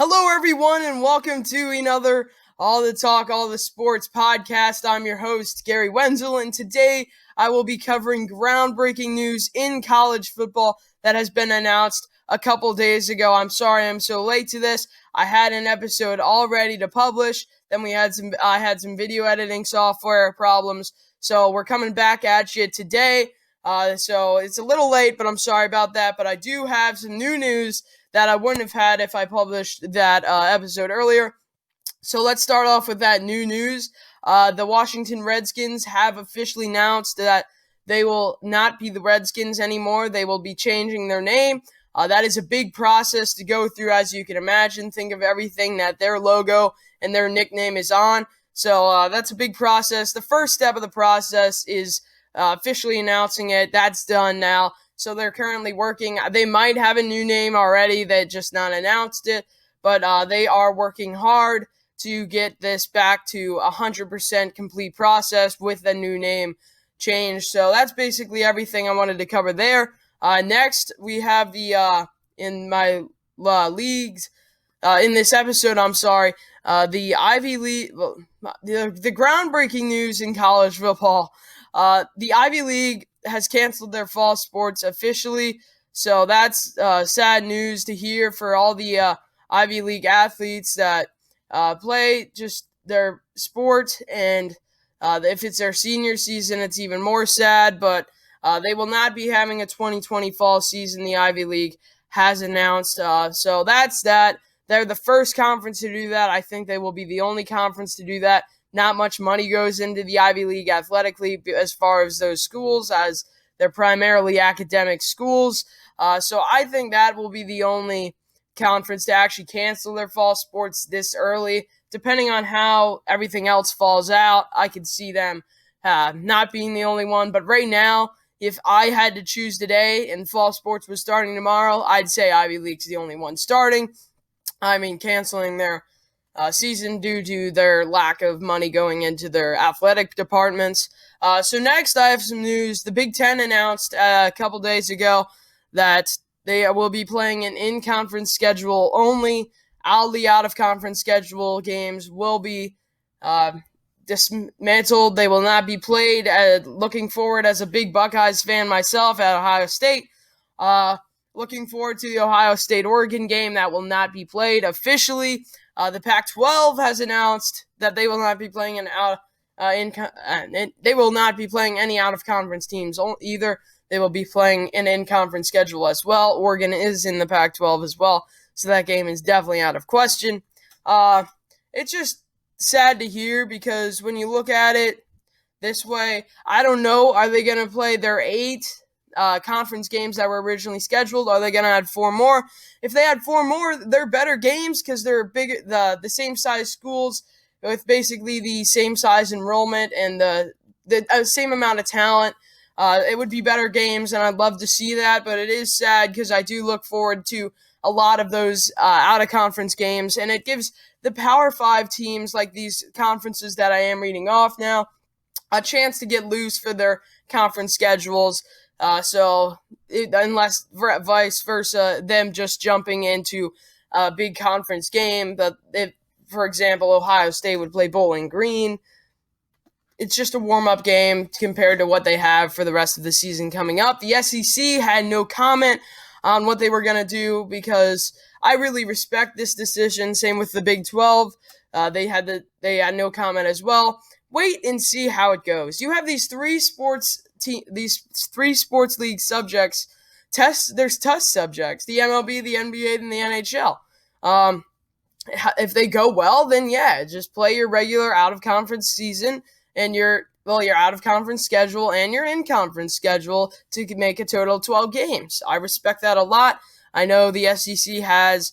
Hello, everyone, and welcome to another All the Talk, All the Sports podcast. I'm your host, Gary Wenzel, and today I will be covering groundbreaking news in college football that has been announced a couple days ago. I'm sorry I'm so late to this. I had an episode all ready to publish. Then I had some video editing software problems, so we're coming back at you today. So it's a little late, but I'm sorry about that. But I do have some new news that I wouldn't have had if I published that episode earlier. So let's start off with that new news. The Washington Redskins have officially announced that they will not be the Redskins anymore. They will be changing their name. That is a big process to go through, as you can imagine. Think of everything that their logo and their nickname is on. So that's a big process. The first step of the process is officially announcing it. That's done now. So they're currently working. They might have a new name already. They just not announced it. But they are working hard to get this back to 100% complete process with the new name change. So that's basically everything I wanted to cover there. Next, we have in my leagues, in this episode, the Ivy League, the groundbreaking news in college football. The Ivy League has canceled their fall sports officially, so that's sad news to hear for all the Ivy League athletes that play just their sport, and if it's their senior season, it's even more sad, but they will not be having a 2020 fall season, the Ivy League has announced, so that's that. They're the first conference to do that. I think they will be the only conference to do that. Not much money goes into the Ivy League athletically as far as those schools, as they're primarily academic schools. So I think that will be the only conference to actually cancel their fall sports this early. Depending on how everything else falls out, I could see them not being the only one. But right now, if I had to choose today and fall sports was starting tomorrow, I'd say Ivy League's the only one starting. Canceling their season due to their lack of money going into their athletic departments. So next, I have some news. The Big Ten announced a couple days ago that they will be playing an in-conference schedule only. All the out-of-conference schedule games will be dismantled. They will not be played. Looking forward as a big Buckeyes fan myself at Ohio State. Looking forward to the Ohio State-Oregon game that will not be played officially. The Pac-12 has announced that they will not be playing they will not be playing any out-of-conference teams either. They will be playing an in-conference schedule as well. Oregon is in the Pac-12 as well, so that game is definitely out of question. It's just sad to hear because when you look at it this way, I don't know, are they going to play their 8 conference games that were originally scheduled? Are they going to add 4 more? If they add 4 more, they're better games because they're the same size schools with basically the same size enrollment and the same amount of talent. It would be better games, and I'd love to see that, but it is sad because I do look forward to a lot of those out-of-conference games, and it gives the Power 5 teams, like these conferences that I am reading off now, a chance to get loose for their conference schedules. Unless vice versa, them just jumping into a big conference game, but if, for example, Ohio State would play Bowling Green, it's just a warm-up game compared to what they have for the rest of the season coming up. The SEC had no comment on what they were going to do because I really respect this decision. Same with the Big 12. They had no comment as well. Wait and see how it goes. You have these three sports league subjects. There's test subjects: the MLB, the NBA, and the NHL. If they go well, then yeah, just play your regular out-of-conference season and your out-of-conference schedule and your in-conference schedule to make a total of 12 games. I respect that a lot. I know the SEC has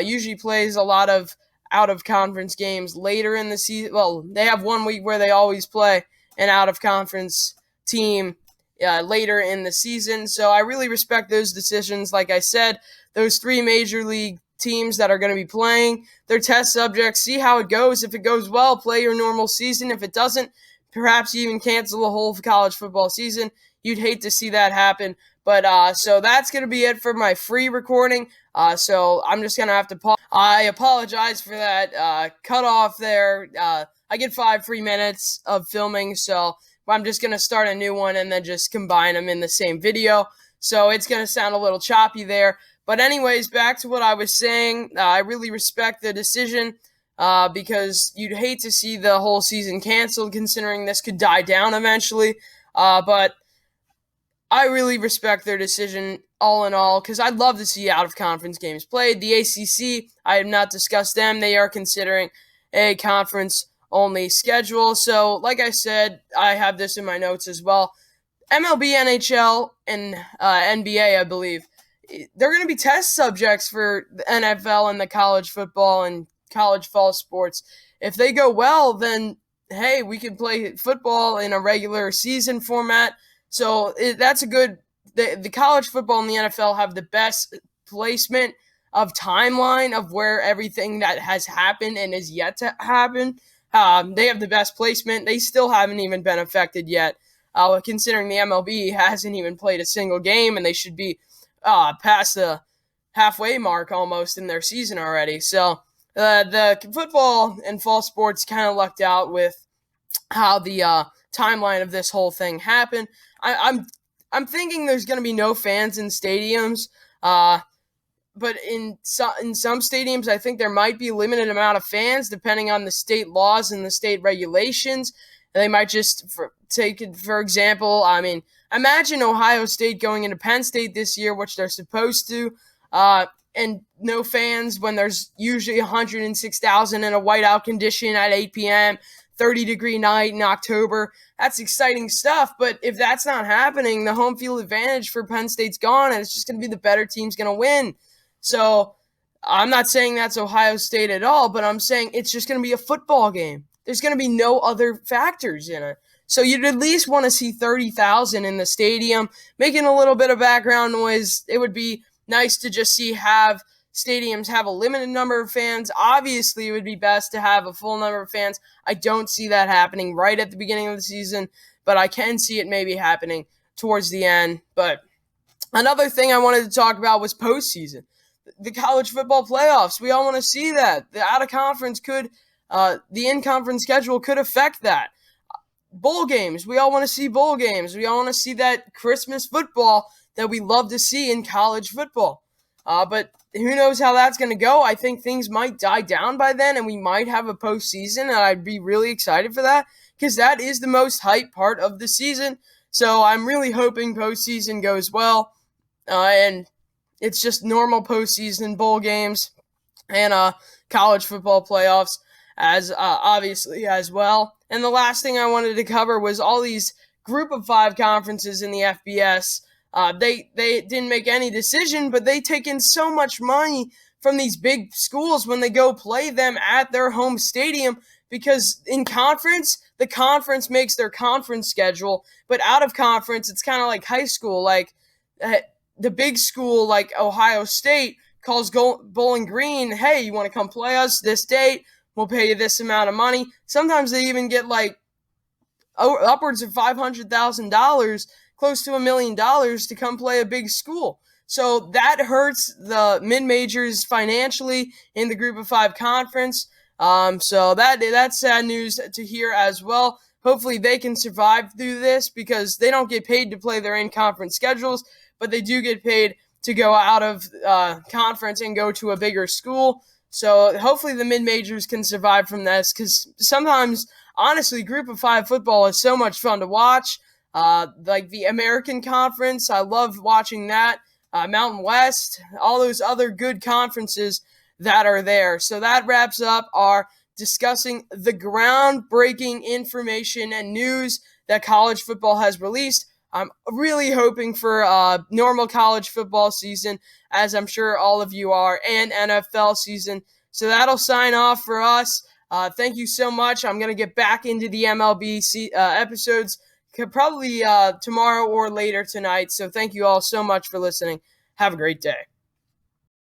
usually plays a lot of out-of-conference games later in the season. Well, they have 1 week where they always play an out-of-conference team later in the season. So I really respect those decisions. Like I said, those 3 major league teams that are going to be playing their test subjects, see how it goes. If it goes well, play your normal season. If it doesn't, perhaps you even cancel the whole college football season. You'd hate to see that happen, But so that's going to be it for my free recording. So I'm just going to have to pause. I apologize for that cut off there. I get 5 free minutes of filming, so I'm just going to start a new one and then just combine them in the same video. So it's going to sound a little choppy there. But anyways, back to what I was saying. I really respect the decision because you'd hate to see the whole season canceled, considering this could die down eventually. But I really respect their decision all in all because I'd love to see out-of-conference games played. The ACC, I have not discussed them. They are considering a conference-only schedule. So, like I said, I have this in my notes as well. MLB, NHL, and NBA, I believe, they're going to be test subjects for the NFL and the college football and college fall sports. If they go well, then, hey, we can play football in a regular season format. So that's a good – the college football and the NFL have the best placement of timeline of where everything that has happened and is yet to happen. They have the best placement. They still haven't even been affected yet, considering the MLB hasn't even played a single game, and they should be past the halfway mark almost in their season already. So the football and fall sports kind of lucked out with how the timeline of this whole thing happened. I'm thinking there's going to be no fans in stadiums, but in some stadiums, I think there might be a limited amount of fans depending on the state laws and the state regulations. They might just take it, for example, I mean, imagine Ohio State going into Penn State this year, which they're supposed to, and no fans when there's usually 106,000 in a whiteout condition at 8 p.m., 30-degree night in October. That's exciting stuff, but if that's not happening, the home field advantage for Penn State's gone, and it's just going to be the better team's going to win. So I'm not saying that's Ohio State at all, but I'm saying it's just going to be a football game. There's going to be no other factors in it. So you'd at least want to see 30,000 in the stadium, making a little bit of background noise. It would be nice to just have stadiums have a limited number of fans. Obviously, it would be best to have a full number of fans. I don't see that happening right at the beginning of the season, but I can see it maybe happening towards the end. But another thing I wanted to talk about was postseason. The college football playoffs. We all want to see that. The out-of-conference the in-conference schedule could affect that. Bowl games. We all want to see bowl games. We all want to see that Christmas football that we love to see in college football. But who knows how that's going to go. I think things might die down by then, and we might have a postseason, and I'd be really excited for that because that is the most hype part of the season. So I'm really hoping postseason goes well, and it's just normal postseason bowl games and college football playoffs as obviously as well. And the last thing I wanted to cover was all these group of 5 conferences in the FBS. They didn't make any decision, but they take in so much money from these big schools when they go play them at their home stadium because in conference, the conference makes their conference schedule, but out of conference, it's kind of like high school. Like the big school like Ohio State calls Bowling Green, hey, you want to come play us this date? We'll pay you this amount of money. Sometimes they even get like upwards of $500,000, close to $1 million to come play a big school. So that hurts the mid-majors financially in the Group of 5 conference. So that's sad news to hear as well. Hopefully they can survive through this because they don't get paid to play their in-conference schedules, but they do get paid to go out of conference and go to a bigger school. So hopefully the mid-majors can survive from this because sometimes, honestly, Group of 5 football is so much fun to watch. Like the American Conference, I love watching that. Mountain West, all those other good conferences that are there. So that wraps up our discussing the groundbreaking information and news that college football has released. I'm really hoping for a normal college football season, as I'm sure all of you are, and NFL season. So that'll sign off for us. Thank you so much. I'm going to get back into the MLB episodes probably tomorrow or later tonight. So thank you all so much for listening. Have a great day.